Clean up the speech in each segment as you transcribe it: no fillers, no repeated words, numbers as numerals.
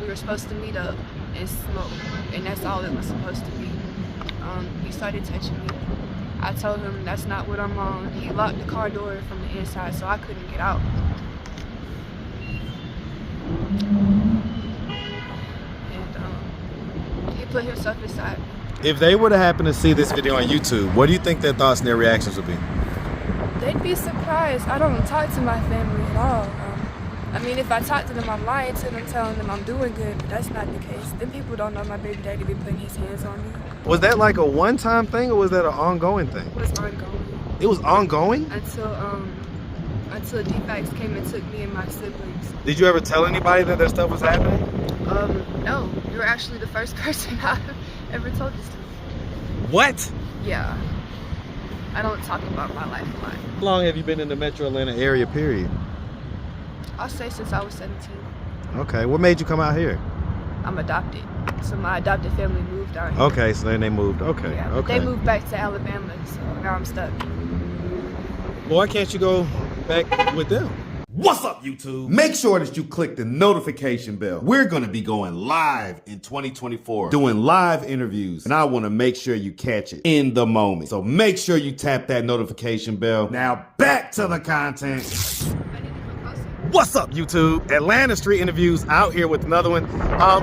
were supposed to meet up and smoke, and that's all it was supposed to be. He started touching me. I told him that's not what I'm on. He locked the car door from the inside, so I couldn't get out. And he put himself inside. If they were to happen to see this video on YouTube, what do you think their thoughts and their reactions would be? They'd be surprised. I don't talk to my family at all. I mean, if I talk to them, I'm lying to them, telling them I'm doing good, but that's not the case. Them people don't know my baby daddy be putting his hands on me. Was that like a one-time thing, or was that an ongoing thing? It was ongoing. It was ongoing? Until DFACS came and took me and my siblings. Did you ever tell anybody that that stuff was happening? No. You were actually the first person I ever told this to. What? Yeah. I don't talk about my life a lot. How long have you been in the Metro Atlanta area, period? I'll say since I was 17. Okay, what made you come out here? I'm adopted. So my adopted family moved out here. Okay, so then they moved. Okay, Yeah, okay. they moved back to Alabama, so now I'm stuck. Well, why can't you go back with them? What's up, YouTube? Make sure that you click the notification bell. We're going to be going live in 2024, doing live interviews, and I want to make sure you catch it in the moment. So make sure you tap that notification bell. Now back to the content. What's up, YouTube? Atlanta Street Interviews out here with another one.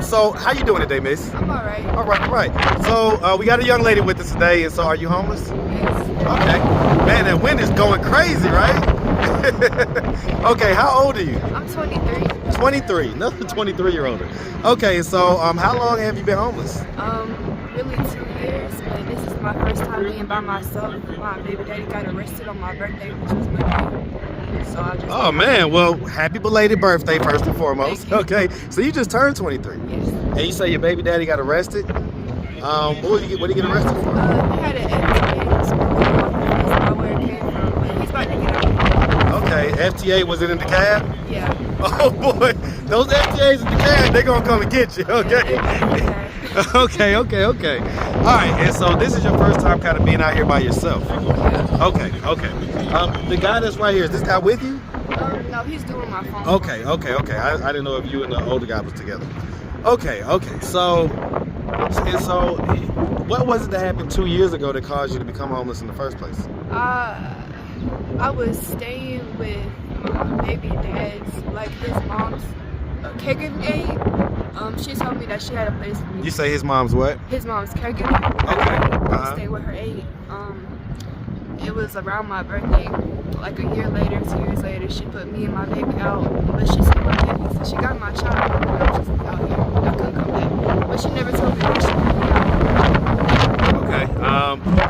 So how you doing today, miss? I'm all right. All right. So we got a young lady with us today, and so are you homeless? Yes. Okay. Man, that wind is going crazy, right? Okay, how old are you? I'm 23. 23, another 23-year-older. Okay, so how long have you been homeless? Really 2 years, but this is my first time being by myself. My baby daddy got arrested on my birthday, which was Monday. So I just... Oh man, well, happy belated birthday first and foremost. Thank you. Okay, so you just turned 23. Yes. And you say your baby daddy got arrested? What did he get arrested for? He had an FTA, so that's not where it came from, but he's about to get out. Okay, FTA, was it in the cab? Yeah. Oh boy, those FTAs in the cab, they're gonna come and get you, okay? Yeah. Okay. All right, and so this is your first time kind of being out here by yourself? Okay. The guy that's right here, is this guy with you? No, he's doing my phone. Okay. I didn't know if you and the older guy was together. Okay. So what was it that happened 2 years ago that caused you to become homeless in the first place? I was staying with my baby dad's, like his mom's caregiving aide. She told me that she had a place for me. You say his mom's what? His mom's caregiving. Okay. I stayed with her aide. It was around my birthday. Like a year later, 2 years later, she put me and my baby out. But she took my baby, so she got my child. I was just out here. I couldn't come back. But she never told me that she put me out. Okay.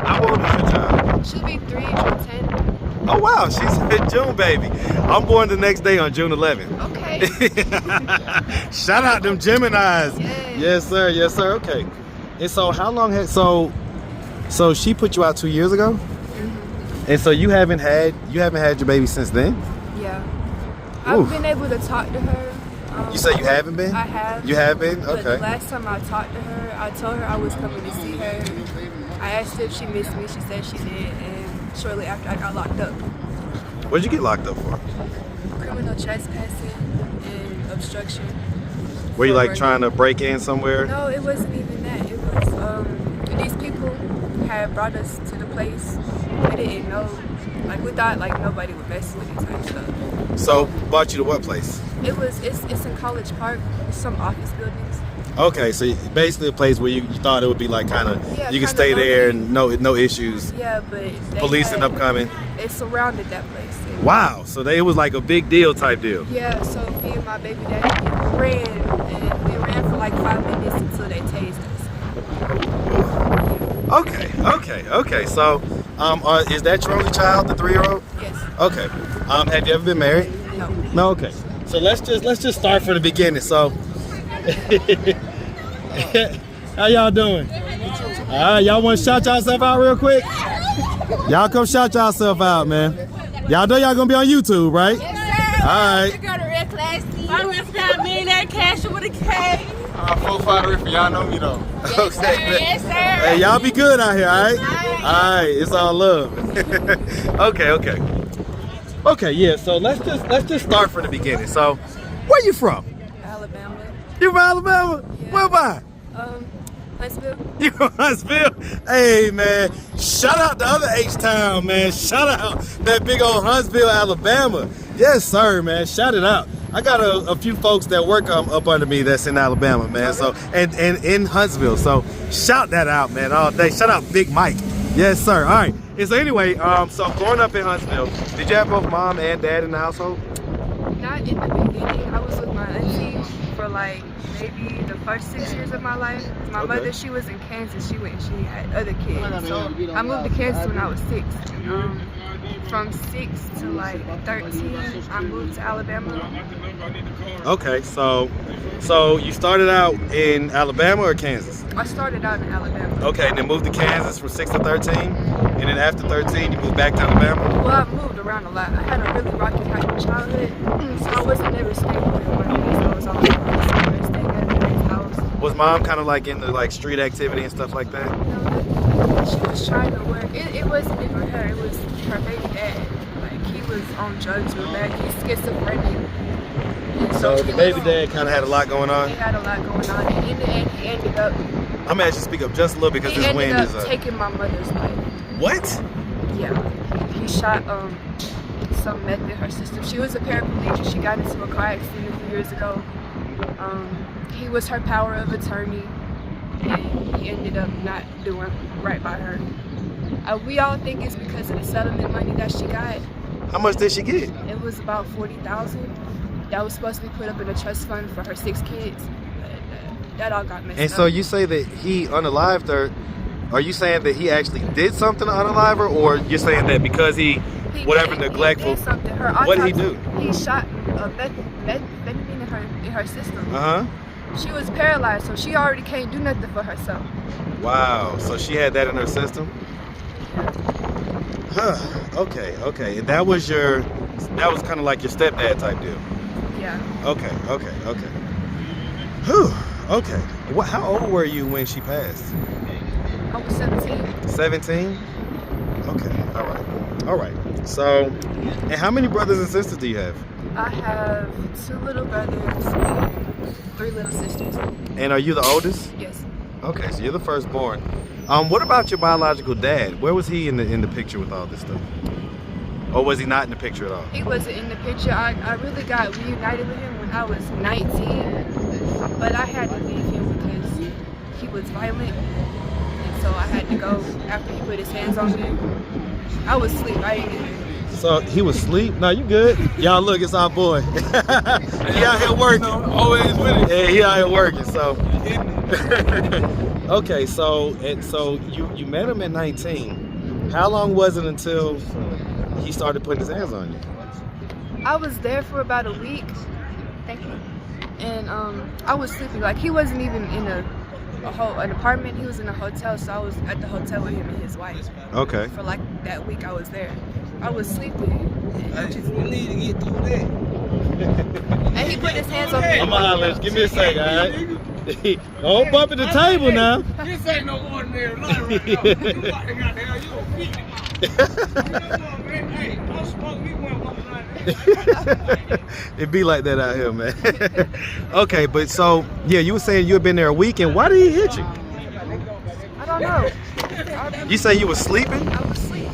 How old is your child? She'll be 3 June 10th. Oh wow, she's a June baby. I'm born the next day on June 11th. Okay. Shout out them Geminis. Yes. Yes sir. Okay. And so how long has so she put you out 2 years ago? Mm-hmm. And so you haven't had your baby since then? Yeah. Oof. I've been able to talk to her. You say you haven't been? I have. You have been? But the Okay. last time I talked to her, I told her I was coming to see her. I asked her if she missed me. She said she did. And shortly after, I got locked up. What'd you get locked up for? Criminal trespassing and obstruction. Were you like for- trying to break in somewhere? No, it wasn't even that. It was these people had brought us to the place. We didn't know. Like we thought like nobody would mess with it type stuff. So brought you to what place? It's in College Park. It's some office buildings. Okay, so basically a place where you thought it would be like kind of Yeah, you could kinda stay there and low-key. no issues. Yeah, but they Police end up coming. It surrounded that place. And Wow, so it was like a big deal type deal. yeah, so me and my baby daddy ran, and we ran for like 5 minutes until they tased us. Okay. So, is that your only child, the 3-year-old? Yes. Okay. Have you ever been married? No. No. Okay. So let's just start from the beginning. So, how y'all doing? All right, y'all want to shout yourself out real quick? Y'all come shout yourself out, man. Y'all know y'all gonna be on YouTube, right? Yes, sir. All right. You got a real classy. My real style millionaire cash with a K. 4-5 for y'all know me though. Yes, sir. Yes, sir. Hey, y'all be good out here, all right? All right, it's all love. Okay, yeah. So let's just start from the beginning. So, where you from? Alabama. You from Alabama? Yeah. Where by? Huntsville. You from Huntsville? Hey, man. Shout out the other H-Town, man. Shout out that big old Huntsville, Alabama. Yes, sir, man. Shout it out. I got a few folks that work up under me that's in Alabama, man. So and in Huntsville. So shout that out, man, all day. Shout out Big Mike. Yes, sir. All right. And so anyway, so growing up in Huntsville, did you have both mom and dad in the household? Not in the beginning. I was with my auntie for like maybe the first 6 years of my life. My mother, she was in Kansas. She had other kids. So I moved to Kansas when I was 6. From 6 to like 13, I moved to Alabama. Okay, so you started out in Alabama or Kansas? I started out in Alabama. Okay, and then moved to Kansas from 6 to 13, and then after 13, you moved back to Alabama? Well, I moved around a lot. I had a really rocky childhood, so I wasn't never staying with one place. I was always somewhere, staying at a friend's house. Was mom kind of like into like street activity and stuff like that? She was trying to work. It wasn't even her. It was her baby dad. Like, he was on drugs real bad. He's schizophrenic. And So the baby dad kind of had a lot going on? He had a lot going on. And in the end, he ended up... I'm gonna ask you to speak up just a little because this wind is He ended up taking my mother's life. What? Yeah. He shot some meth in her system. She was a paraplegic. She got into a car accident a few years ago. He was her power of attorney. And he ended up not doing right by her. We all think it's because of the settlement money that she got. How much did she get? It was about $40,000. That was supposed to be put up in a trust fund for her 6 kids. But, that all got messed up. And so you say that he unalived her. Are you saying that he actually did something to unalive her, or you're saying that because he neglectful? He did something. What did he do? He shot methamphetamine in her system. Uh-huh. She was paralyzed, so she already can't do nothing for herself. Wow. So she had that in her system? Huh. Okay. And that was kind of like your stepdad type deal. Yeah. Okay. Whew. Okay. How old were you when she passed? I was 17. 17? Okay. All right. So, and how many brothers and sisters do you have? I have 2 little brothers and 3 little sisters. And are you the oldest? Yes. Okay, so you're the firstborn. What about your biological dad? Where was he in the picture with all this stuff? Or was he not in the picture at all? He wasn't in the picture. I really got reunited with him when I was 19, but I had to leave him because he was violent, and so I had to go after he put his hands on me. I was asleep. I didn't even. So he was asleep? No, you good. Y'all look, it's our boy. He out here working. Always with it. Yeah, he out here working, so. Okay, so you met him at 19. How long was it until he started putting his hands on you? I was there for about a week. Thank you. And I was sleeping. Like, he wasn't even in an apartment. He was in a hotel, so I was at the hotel with him and his wife. Okay. For like that week I was there. I was sleeping. We need to get through that. And he put his hands on me. I'm gonna holler at you. Give me a second, alright? Don't bump at the table now. This ain't no ordinary life right now. You got goddamn, you a beat it. Hey, don't smoke me one. It be like that out here, man. Okay, but so yeah, you were saying you had been there a week, and why did he hit you? I don't know. You say you were sleeping, I was asleep.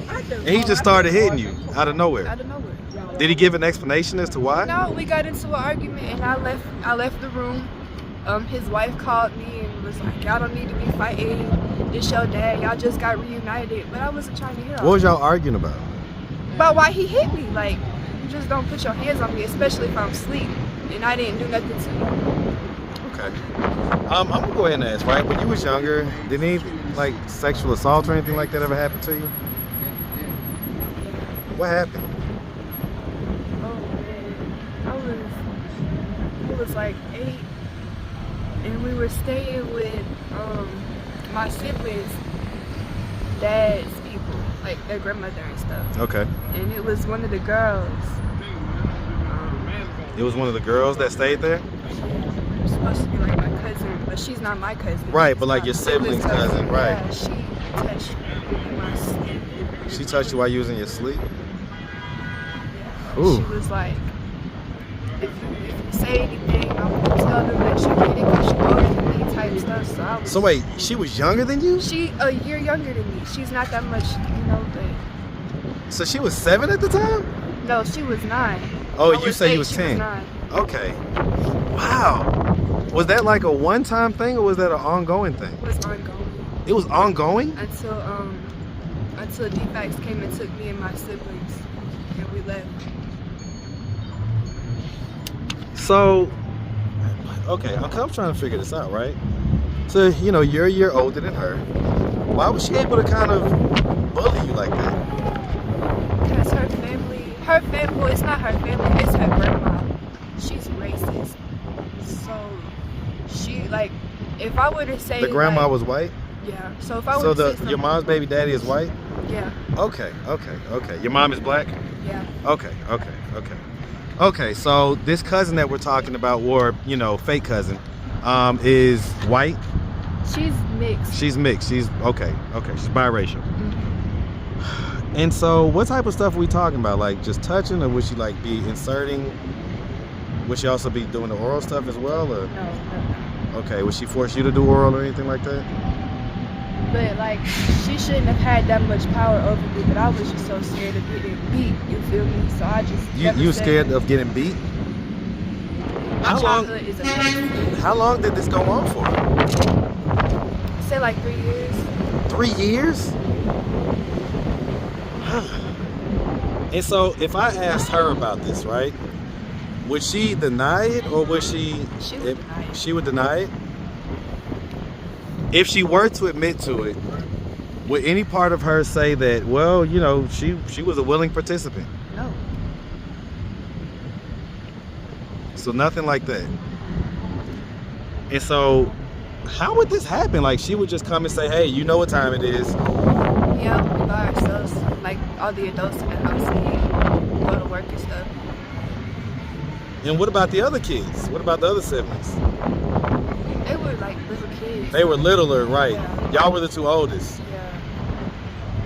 and he just started hitting you out of nowhere. Out of nowhere. Did he give an explanation as to why? No, we got into an argument and I left the room. His wife called me and was like, y'all don't need to be fighting. This your dad. Y'all just got reunited. But I wasn't trying to hear all What was y'all arguing about? about why he hit me. Like, you just don't put your hands on me, especially if I'm asleep. And I didn't do nothing to you. Okay. I'm gonna go ahead and ask, right? When you was younger, did any like sexual assault or anything like that ever happen to you? What happened? Oh man, I was like 8, and we were staying with my siblings' dad's people, like their grandmother and stuff. Okay. And it was one of the girls. It was one of the girls that stayed there? She's supposed to be like my cousin, but she's not my cousin. Right, but like your sibling's cousin, right. Yeah, she touched me in my sleep. She touched you while you was in your sleep? Yeah. Ooh. She was like, if you say anything, I'm gonna tell them that you're getting because she's older than me type stuff. So I was. So wait, she was younger than you? She a year younger than me. She's not that much, but So she was 7 at the time? no, she was 9. Oh, I you was say 8, you was she 10. 9. Okay. Wow. Was that like a one-time thing or was that an ongoing thing? It was ongoing It was ongoing? until DFACS came and took me and my siblings, and we left. So, okay, I'm trying to figure this out, right? So, you're a year older than her. Why was she able to kind of bully you like that? Because her family, well, it's not her family, it's her grandma. She's racist. So, she, like, if I were to say... The grandma like, was white? Yeah, so if I were to say something... your mom's baby daddy is white? Yeah, Okay. Your mom is black? yeah. Okay, so this cousin that we're talking about, or, fake cousin, is white? She's mixed. She's mixed. She's, okay, she's biracial. Mhm. And so what type of stuff are we talking about? Like just touching, or would she like be inserting? Would she also be doing the oral stuff as well? Or? No. Okay, would she force you to do oral or anything like that? But, like, she shouldn't have had that much power over me, but I was just so scared of getting beat, you feel me? So I just You scared of getting beat? My childhood is a mess. How long did this go on for? Say like 3 years. 3 years? And so if I asked her about this, right? Would she deny it, or would she? She would deny it. She would deny it? If she were to admit to it, would any part of her say that, well, she was a willing participant? No. So nothing like that. And so how would this happen? Like she would just come and say, hey, you know what time it is. Yeah, we by ourselves. Like all the adults in the house, and go to work and stuff. And what about the other kids? What about the other siblings? They were like little kids. They were littler, right? Yeah. Y'all were the 2 oldest.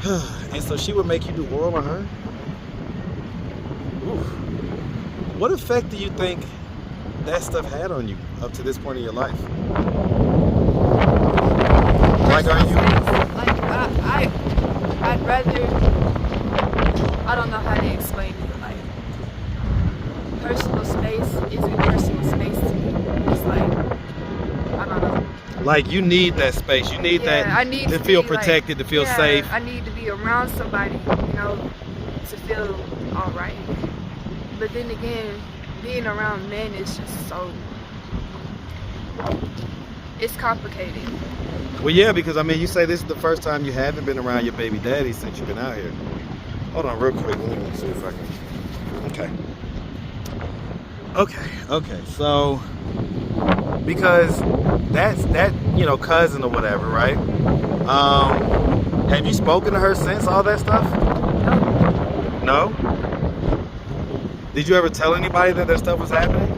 Yeah. And so she would make you do oral on her? Oof. What effect do you think that stuff had on you up to this point in your life? Like, are you... Like, I'd rather... I don't know how to explain it. Like, personal space isn't personal space to me. It's like, I don't know. Like, you need that space. You need I that need to be, feel like, protected, to feel safe. I need to be around somebody, to feel all right. But then again, being around men is just so... It's complicated. Well, yeah, because, I mean, you say this is the first time you haven't been around your baby daddy since you've been out here. Hold on real quick. Let me see if I can... Okay, so... Because that's that, cousin or whatever, right? Have you spoken to her since all that stuff? No. No? Did you ever tell anybody that stuff was happening?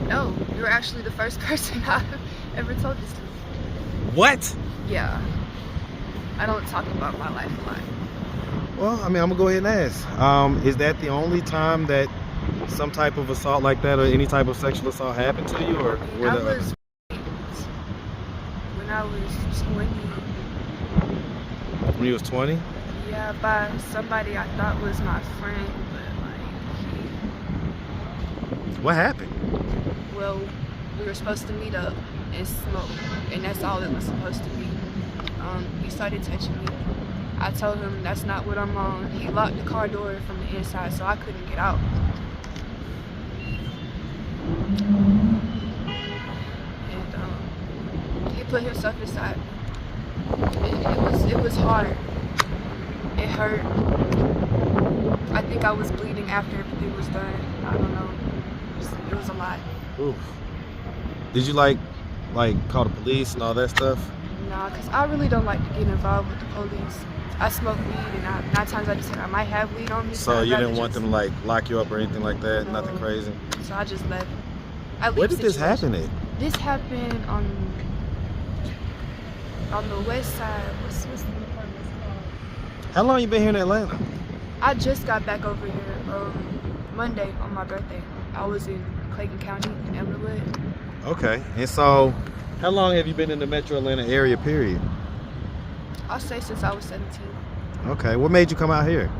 No. You were actually the first person I've ever told this to. What? Yeah. I don't talk about my life a lot. Well, I mean, I'm gonna go ahead and ask. Is that the only time that some type of assault like that or any type of sexual assault happened to you, or were I there was when I was 20. when you was 20? Yeah, by somebody I thought was my friend, but What happened? well, we were supposed to meet up and smoke, and that's all it was supposed to be. He started touching me. I told him that's not what I'm on. He locked the car door from the inside, so I couldn't get out. And he put himself inside. It was hard. It hurt. I think I was bleeding after everything was done. I don't know. It was a lot. Oof. Did you like call the police and all that stuff? Nah, because I really don't like to get involved with the police. I smoke weed, and 9 times out of 10 I might have weed on me. So I'd you rather didn't want them to like lock you up or anything like that? No. Nothing crazy? So I just left. Where did this happen at? This happened on the west side. What's the apartment called? How long you been here in Atlanta? I just got back over here Monday on my birthday. I was in Clayton County in Ellenwood. Okay. And so, how long have you been in the Metro Atlanta area, period? I'll say since I was 17. Okay. What made you come out here?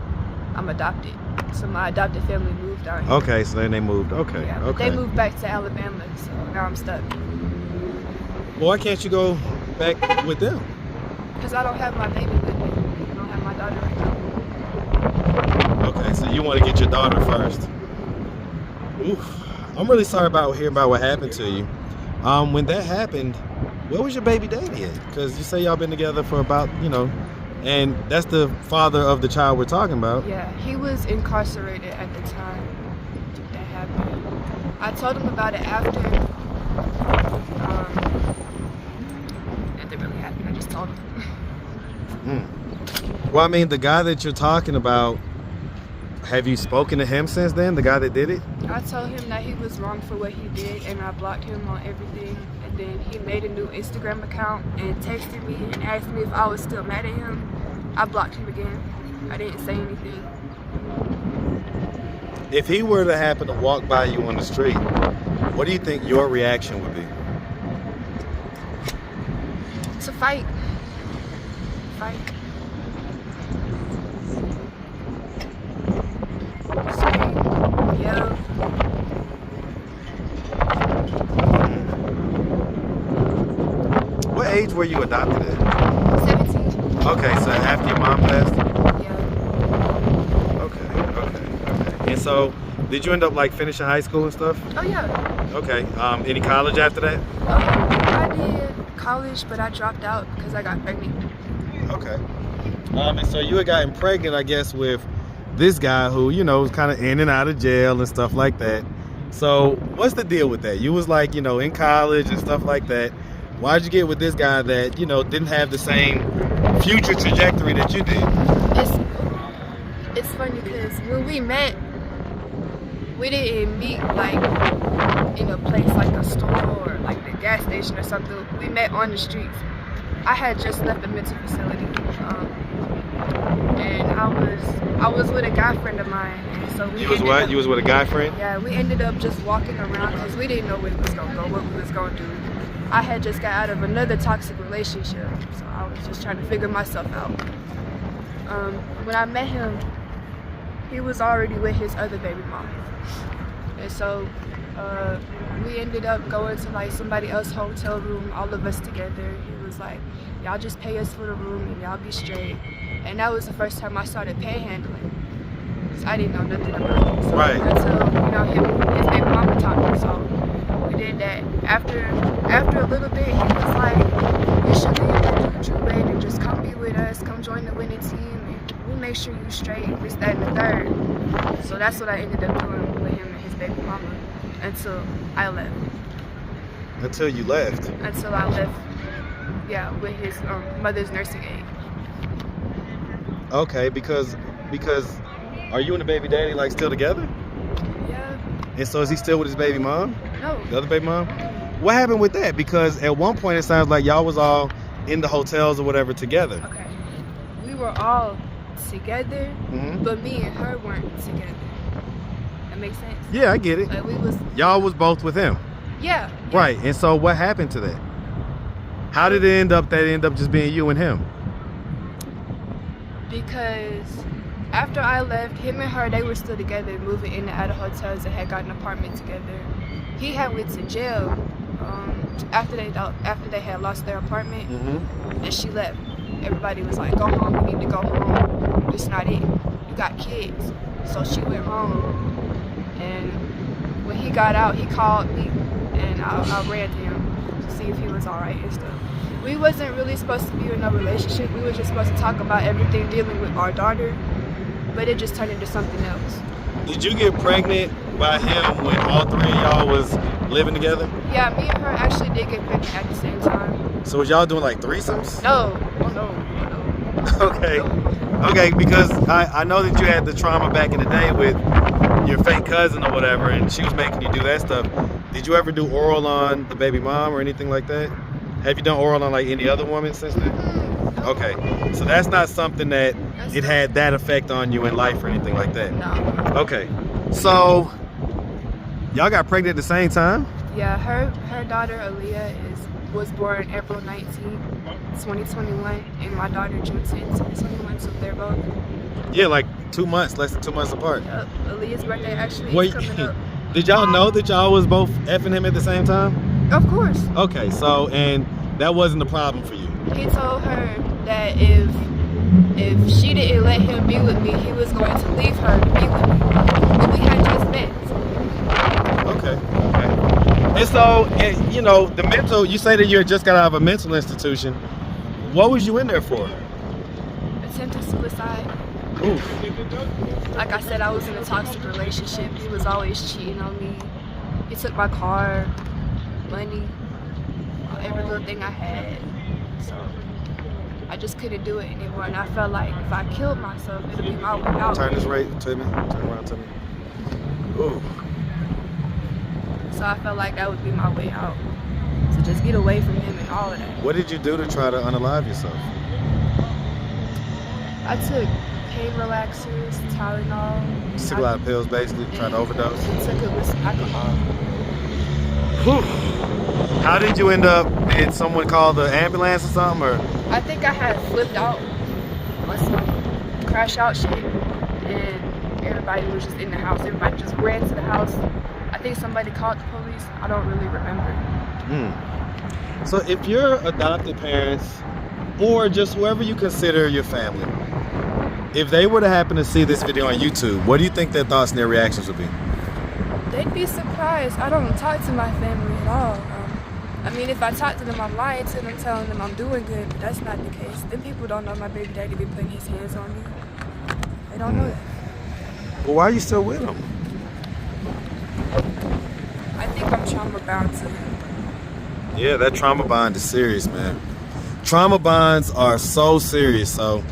I'm adopted. So my adopted family moved out here. Okay, so then they moved. Okay. Yeah, but okay. they moved back to Alabama, so now I'm stuck. Well, why can't you go back with them? Because I don't have my baby with me. I don't have my daughter right now. Okay, so you want to get your daughter first. Oof. I'm really sorry about hearing about what happened to you. When that happened, where was your baby daddy at? Because you say y'all been together for about, and that's the father of the child we're talking about. Yeah, he was incarcerated at the time that happened. I told him about it after. It didn't really happen. I just told him. Well, I mean, the guy that you're talking about, have you spoken to him since then? The guy that did it? I told him that he was wrong for what he did, and I blocked him on everything. And then he made a new Instagram account and texted me and asked me if I was still mad at him. I blocked him again. I didn't say anything. If he were to happen to walk by you on the street, what do you think your reaction would be? To fight. Fight. Scream. Yell. What age were you adopted at? 17. Okay, so after your mom passed? Yeah. Okay. And so, did you end up like finishing high school and stuff? Oh yeah. Okay. Any college after that? I did college, but I dropped out because I got pregnant. Okay. And so you had gotten pregnant, I guess, with this guy who, was kind of in and out of jail and stuff like that. So what's the deal with that? You was like, in college and stuff like that. Why'd you get with this guy that, didn't have the same future trajectory that you did? It's funny because when we met, we didn't meet like in a place like a store or like the gas station or something. We met on the streets. I had just left a mental facility, and I was with a guy friend of mine. And so we You was what? You was with a guy friend? Yeah, we ended up just walking around because we didn't know where we was gonna go, what we was gonna do. I had just got out of another toxic relationship, so I was just trying to figure myself out. When I met him, he was already with his other baby mom. And so we ended up going to like somebody else's hotel room, all of us together. He was like, y'all just pay us for the room and y'all be straight. And that was the first time I started panhandling. So I didn't know nothing about it. So Right. Until, his baby mama taught me. So we did that. After a little bit, he was like, you should leave that juju way and just come be with us, come join the winning team, and we'll make sure you straight, this, that, and the third. So that's what I ended up doing with him and his baby mama until I left. Until you left. Until I left, yeah, with his mother's nursing aide. Okay, because are you and the baby daddy like still together? Yeah. And so is he still with his baby mom? No. The other baby mom? What happened with that? Because at one point it sounds like y'all was all in the hotels or whatever together. Okay. We were all together, Mhm. but me and her weren't together. That makes sense? Yeah, I get it. Like we was, Y'all was both with him. yeah. Right. And so what happened to that? How did it end up that it ended up just being you and him? Because after I left, him and her, they were still together, moving in and out of hotels and had got an apartment together. He had went to jail after they had lost their apartment, and she left. Everybody was like, go home, you need to go home. It's not it. You got kids. So she went home, and when he got out, he called me, and I ran to him to see if he was all right and stuff. We wasn't really supposed to be in a relationship. We were just supposed to talk about everything dealing with our daughter, but it just turned into something else. Did you get pregnant by him when all three of y'all was living together? Yeah, me and her actually did get pregnant at the same time. So was y'all doing like threesomes? No, oh no. Okay, because I know that you had the trauma back in the day with your fake cousin or whatever, and she was making you do that stuff. Did you ever do oral on the baby mom or anything like that? Have you done oral on like any other woman since then? Okay, so that's not something that it had that effect on you in life or anything like that? No. Okay, so Y'all got pregnant at the same time? Yeah, her daughter Aaliyah was born April 19, 2021, and my daughter June 10, 2021. So they're both. Yeah, like 2 months, less than 2 months apart. Aaliyah's birthday actually Wait, is coming up. did y'all know that y'all was both effing him at the same time? Of course. Okay, so and that wasn't a problem for you. He told her that if she didn't let him be with me, he was going to leave her to be with me. But we had just met. Okay. And so, you know, the mental, you say that you had just got out of a mental institution. What was you in there for? Attempted suicide. Oof. Like I said, I was in a toxic relationship. He was always cheating on me. He took my car, money, every little thing I had. So I just couldn't do it anymore. And I felt like if I killed myself, it'd be my way out. Turn this right to me. Turn around to me. Ooh. So I felt like that would be my way out. To just get away from him and all of that. What did you do to try to unalive yourself? I took pain relaxers, Tylenol. You took a lot of pills, basically, tried to overdose? And took it with some alcohol. Whew. How did you end up? Did someone call the ambulance or something? Or? I think I had flipped out on some crash out shit, and everybody was just in the house. Everybody just ran to the house. I think somebody called the police. I don't really remember. So if your adopted parents, or just whoever you consider your family, if they were to happen to see this video on YouTube, what do you think their thoughts and their reactions would be? They'd be surprised. I don't talk to my family at all. I mean, if I talk to them, I'm lying to them, telling them I'm doing good, but that's not the case. Them people don't know my baby daddy be putting his hands on me. They don't know that. Well, why are you still with them? I think I'm trauma bound to him. Yeah, that trauma bond is serious, man. Trauma bonds are so serious, so...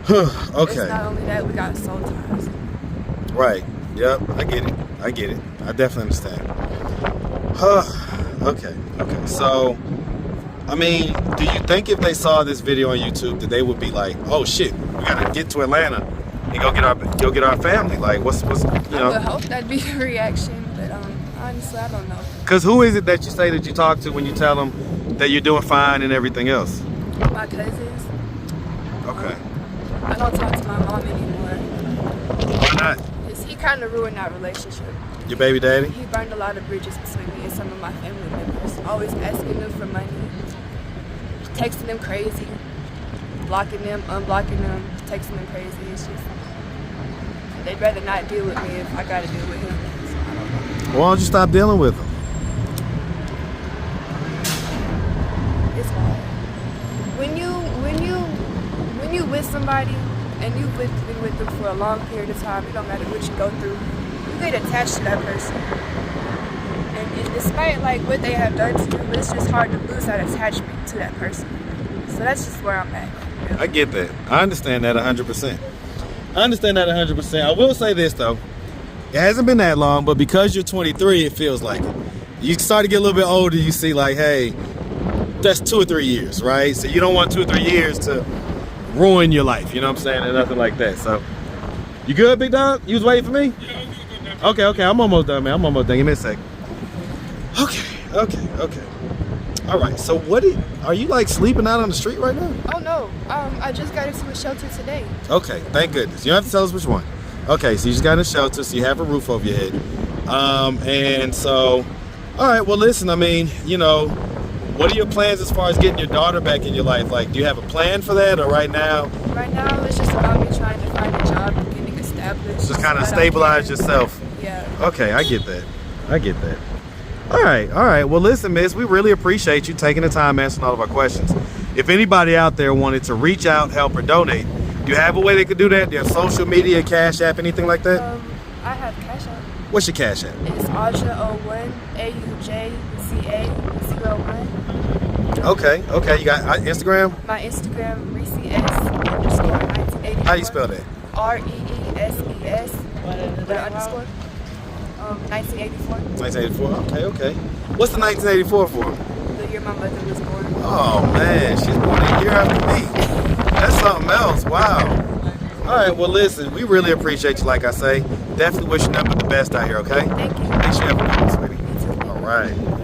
okay. It's not only that, we got soul ties. Right. Yep, I get it. I definitely understand. Okay. So, I mean, do you think if they saw this video on YouTube that they would be like, "Oh shit, we gotta get to Atlanta and go get our family"? Like, what's you know? I would hope that'd be the reaction, but honestly, I don't know. Cause who is it that you say that you talk to when you tell them that you're doing fine and everything else? My cousins. Okay. I don't talk to my mom anymore. Why not? He kind of ruined our relationship. Your baby daddy? He burned a lot of bridges between me and some of my family members. Always asking them for money, texting them crazy, blocking them, unblocking them, texting them crazy. It's just, they'd rather not deal with me if I gotta deal with him. So I don't know. Why don't you stop dealing with them? It's hard. When you with somebody and you've been with them for a long period of time, it don't matter what you go through, you get attached to that person. And despite like what they have done to you, it's just hard to lose that attachment to that person. So that's just where I'm at. I get that. I understand that 100%. I will say this though. It hasn't been that long, but because you're 23, it feels like it. You start to get a little bit older, you see like, hey, that's 2 or 3 years, right? So you don't want 2 or 3 years to ruin your life, you know what I'm saying? And nothing like that. So, you good, big dog? You was waiting for me? Okay, I'm almost done, man. I'm almost done. Give me a sec. Okay. All right, so are you like sleeping out on the street right now? Oh no, I just got into a shelter today. Okay, thank goodness. You don't have to tell us which one. Okay, so you just got in a shelter, so you have a roof over your head. And so, all right, well listen, I mean, you know, what are your plans as far as getting your daughter back in your life? Like, do you have a plan for that, or right now? Right now, it's just about me trying to find a job and getting established. Just kind of so that I stabilize can- yourself. Yeah. Okay, I get that. All right. Well, listen, miss, we really appreciate you taking the time answering all of our questions. If anybody out there wanted to reach out, help, or donate, do you have a way they could do that? Do you have social media, Cash App, anything like that? I have Cash App. What's your Cash App? It's Aja01 AUJCA01. Okay. You got Instagram? My Instagram, ReeseS_1984. How you spell that? REESES with an underscore. 1984. 1984. Okay. What's the 1984 for? The year my mother was born. Oh man, she's born a year after me. That's something else. Wow. All right, well, listen, we really appreciate you, like I say. Definitely wish you nothing but the best out here, okay? Thank you. Make sure you have a good one, sweetie. All right.